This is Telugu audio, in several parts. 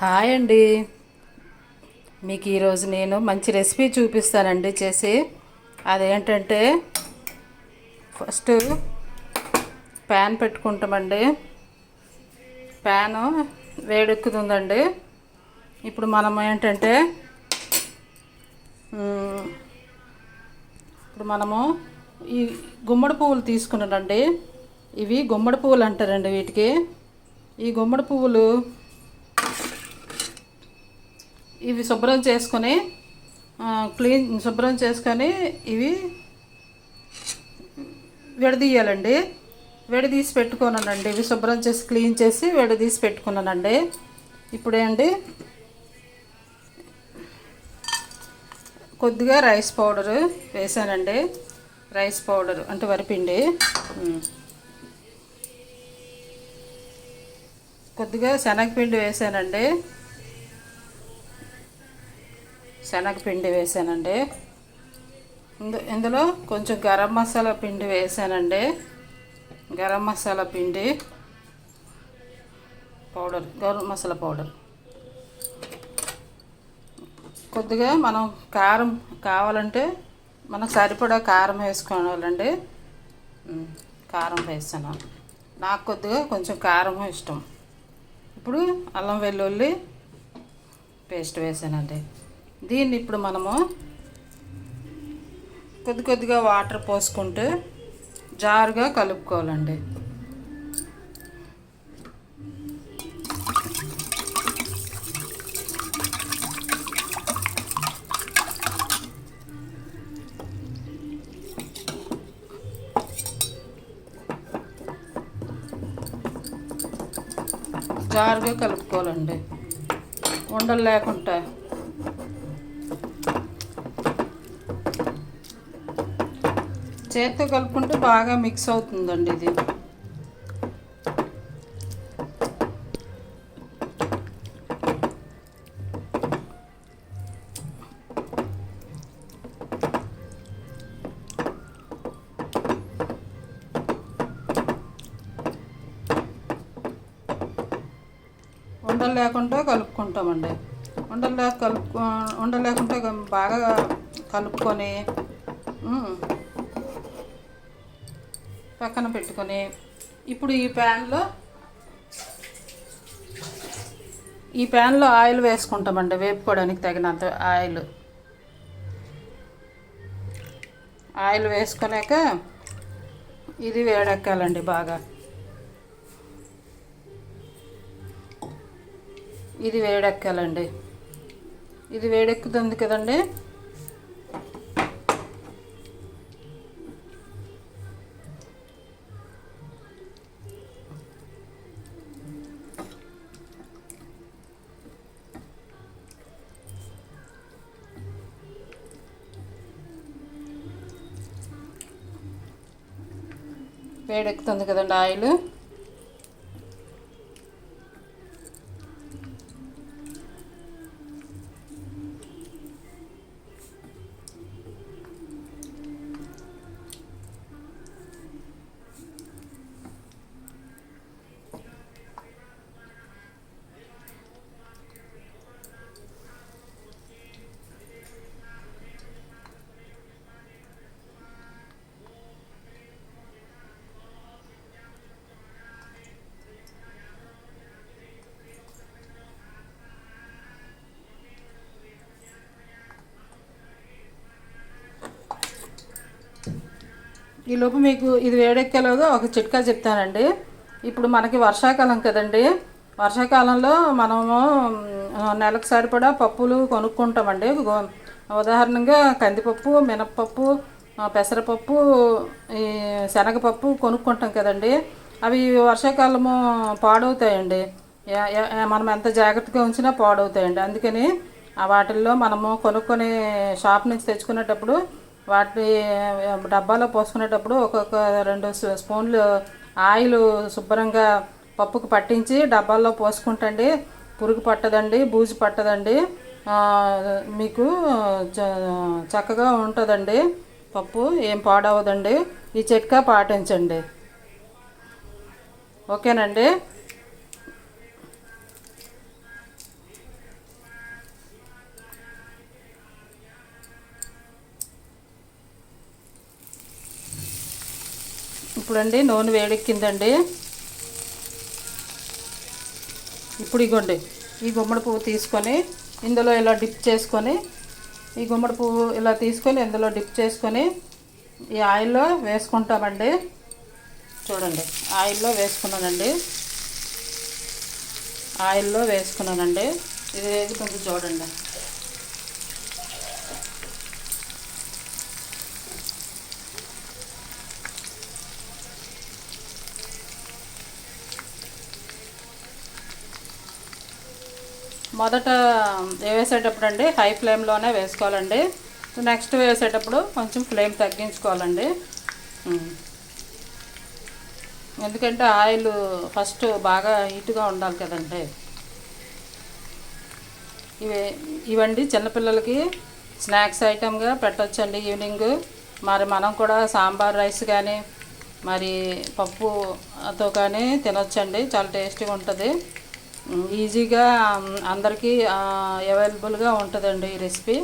హాయ్ అండి. మీకు ఈరోజు నేను మంచి రెసిపీ చూపిస్తానండి చేసి. అదేంటంటే ఫస్ట్ ప్యాన్ పెట్టుకుంటామండి. ప్యాను వేడెక్కుతుందండి. ఇప్పుడు మనం ఏంటంటే ఇప్పుడు మనము ఈ గుమ్మడి పువ్వులు తీసుకున్నానండి. ఇవి గుమ్మడి పువ్వులు అంటారండి వీటికి. ఈ గుమ్మడి పువ్వులు ఇవి శుభ్రం చేసుకొని శుభ్రం చేసుకొని ఇవి విడదీయాలండి. విడదీసి పెట్టుకున్నానండి. ఇవి శుభ్రం చేసి క్లీన్ చేసి విడదీసి పెట్టుకున్నానండి. ఇప్పుడేంటి కొద్దిగా రైస్ పౌడరు వేసానండి. రైస్ పౌడర్ అంటే వరిపిండి. కొద్దిగా శనగపిండి వేసానండి. శనగపిండి వేసానండి. ఇందులో కొంచెం గరం మసాలా పిండి వేసానండి. గరం మసాలా పిండి పౌడర్, గరం మసాలా పౌడర్. కొద్దిగా మనం కారం కావాలంటే మనకు సరిపడా కారం వేసుకోవాలండి. కారం వేసాను. నాకు కొద్దిగా కొంచెం కారం ఇష్టం. ఇప్పుడు అల్లం వెల్లుల్లి పేస్ట్ వేసానండి. దీన్ని ఇప్పుడు మనము కొద్దిగా వాటర్ పోసుకుంటూ జారుగా కలుపుకోవాలండి. జారుగా కలుపుకోవాలండి, ఉండలు లేకుండా. చేత్తో కలుపుకుంటే బాగా మిక్స్ అవుతుందండి ఇది. ఉండలు లేకుండా కలుపుకుంటామండి. ఉండలు లేకుండా బాగా కలుపుకొని పక్కన పెట్టుకొని ఇప్పుడు ఈ ప్యాన్లో ఆయిల్ వేసుకుంటామండి. వేపుకోవడానికి తగినంత ఆయిల్ వేసుకున్నాక ఇది వేడెక్కాలండి బాగా. ఇది వేడెక్కుతుంది కదండి. ఆయిల్. ఈలోపు మీకు ఇది వేడెక్కేలాగా ఒక చిట్కా చెప్తానండి. ఇప్పుడు మనకి వర్షాకాలం కదండి. వర్షాకాలంలో మనము నెలకు సరిపడా పప్పులు కొనుక్కుంటామండి. ఉదాహరణగా కందిపప్పు, మినప్పప్పు, పెసరపప్పు, ఈ శనగపప్పు కొనుక్కుంటాం కదండి. అవి వర్షాకాలము పాడవుతాయండి. మనం ఎంత జాగ్రత్తగా ఉంచినా పాడవుతాయండి. అందుకని వాటిల్లో మనము కొనుక్కొని షాప్ నుంచి తెచ్చుకునేటప్పుడు వాటి డబ్బాలో పోసుకునేటప్పుడు ఒక్కొక్క 2 స్పూన్లు ఆయిల్ శుభ్రంగా పప్పుకు పట్టించి డబ్బాల్లో పోసుకుంటండి. పురుగు పట్టదండి, బూజు పట్టదండి. మీకు చక్కగా ఉంటుందండి. పప్పు ఏం పాడవదండి. ఈ చిట్కా పాటించండి. ఓకేనండి. ఇప్పుడండి నూనె వేడెక్కిందండి. ఇప్పుడు ఇగోండి ఈ గుమ్మడి పువ్వు తీసుకొని ఇందులో ఇలా డిప్ చేసుకొని, ఈ గుమ్మడి పువ్వు ఇలా తీసుకొని ఇందులో డిప్ చేసుకొని ఈ ఆయిల్లో వేసుకుంటామండి. చూడండి ఆయిల్లో వేసుకున్నానండి. ఇది వేగుతుంది చూడండి. మొదట వేసేటప్పుడు అండి హై ఫ్లేమ్లోనే వేసుకోవాలండి. నెక్స్ట్ వేసేటప్పుడు కొంచెం ఫ్లేమ్ తగ్గించుకోవాలండి. ఎందుకంటే ఆయిల్ ఫస్ట్ బాగా హీట్గా ఉండాలి కదండి. ఇవండి చిన్నపిల్లలకి స్నాక్స్ ఐటమ్గా పెట్టవచ్చండి ఈవినింగ్. మరి మనం కూడా సాంబార్ రైస్ కానీ మరి పప్పుతో కానీ తినొచ్చండి. చాలా టేస్టీగా ఉంటుంది. ఈజీగా అందరికీ అవైలబుల్గా ఉంటుందండి ఈ రెసిపీ.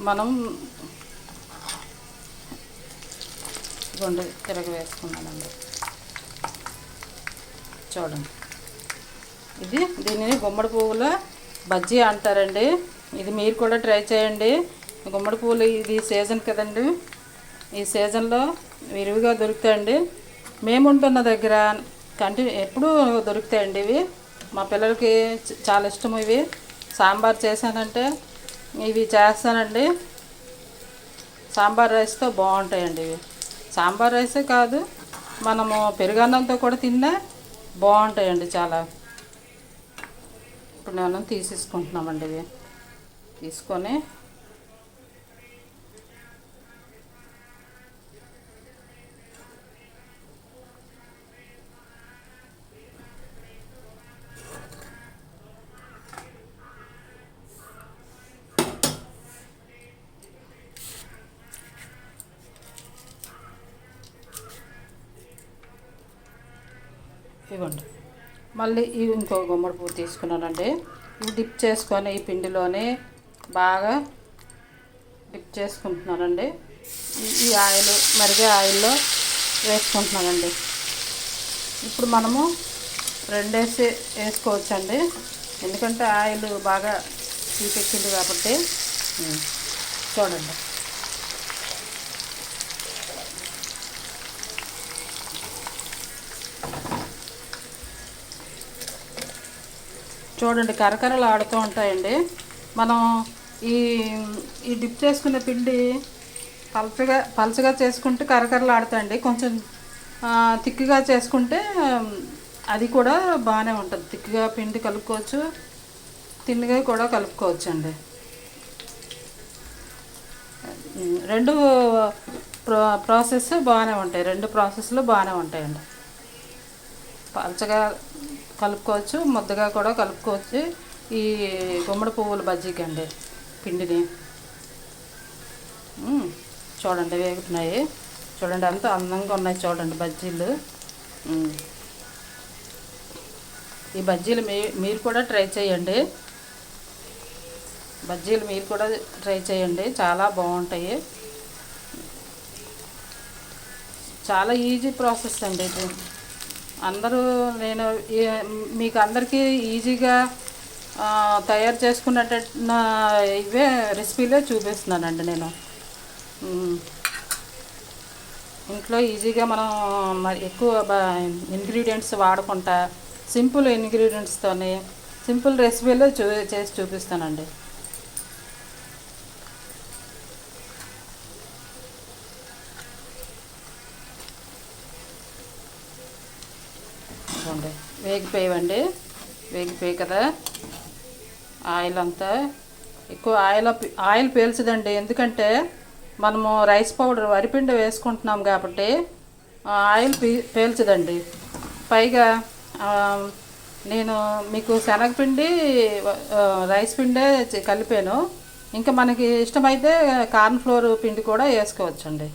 మనం గుండె తిరగ వేసుకున్నానండి. చూడండి దీనిని గుమ్మడి పువ్వుల బజ్జీ అంటారండి. ఇది మీరు కూడా ట్రై చేయండి. గుమ్మడి పువ్వులు ఇది సీజన్ కదండి. ఈ సీజన్లో విరివిగా దొరుకుతాయండి. మేము ఉంటున్న దగ్గర ఎప్పుడూ దొరుకుతాయండి ఇవి. మా పిల్లలకి చాలా ఇష్టం ఇవి. సాంబార్ చేశానంటే ఇవి చేస్తానండి. సాంబార్ రైస్తో బాగుంటాయండి ఇవి. సాంబార్ రైసే కాదు, మనము పెరుగన్నంతో కూడా తిన్నా బాగుంటాయండి చాలా. ఇప్పుడు నేను తీసేసుకుంటున్నామండి. ఇవి తీసుకొని ఇవ్వండి. మళ్ళీ ఇవి ఇంకో గుమ్మడి పువ్వు తీసుకున్నానండి. ఇవి డిప్ చేసుకొని ఈ పిండిలోనే బాగా డిప్ చేసుకుంటున్నానండి. ఈ ఆయిల్ మరిగే ఆయిల్లో వేసుకుంటున్నానండి. ఇప్పుడు మనము రెండేసి వేసుకోవచ్చండి. ఎందుకంటే ఆయిల్ బాగా తీపెక్కింది కాబట్టి. చూడండి చూడండి కరకరలు ఆడుతూ ఉంటాయండి. మనం ఈ డిప్ చేసుకునే పిండి పలచగా చేసుకుంటే కరకరలు ఆడుతాయండి. కొంచెం తిక్కుగా చేసుకుంటే అది కూడా బాగానే ఉంటుంది. తిక్కుగా పిండి కలుపుకోవచ్చు, తిన్నగా కూడా కలుపుకోవచ్చు అండి. రెండు ప్రాసెస్ బాగానే ఉంటాయి. రెండు ప్రాసెస్లు బాగానే ఉంటాయండి. పలచగా కలుపుకోవచ్చు, ముద్దగా కూడా కలుపుకోవచ్చు. ఈ గుమ్మడి పువ్వుల బజ్జీకి అండి పిండిని చూడండి వేగుతున్నాయి. చూడండి ఎంత అందంగా ఉన్నాయి చూడండి బజ్జీలు. ఈ బజ్జీలు మీరు కూడా ట్రై చేయండి. చాలా బాగుంటాయి. చాలా ఈజీ ప్రాసెస్ అండి ఇది. నేను మీకు అందరికీ ఈజీగా తయారు చేసుకున్నట్టు ఇవే రెసిపీలే చూపిస్తున్నానండి నేను. ఇంట్లో ఈజీగా మనం మరి ఎక్కువ ఇంగ్రీడియంట్స్ వాడకుండా సింపుల్ ఇంగ్రీడియంట్స్తోనే సింపుల్ రెసిపీలో చేసి చూపిస్తానండి. వేగిపోయి కదా. ఆయిల్ అంతా ఎక్కువ ఆయిల్ పీల్చదండి. ఎందుకంటే మనము రైస్ పౌడర్ వరిపిండి వేసుకుంటున్నాం కాబట్టి ఆయిల్ పీల్చదండి. పైగా నేను మీకు శనగపిండి రైస్ పిండే కలిపాను. ఇంకా మనకి ఇష్టమైతే కార్న్ ఫ్లోర్ పిండి కూడా వేసుకోవచ్చండి.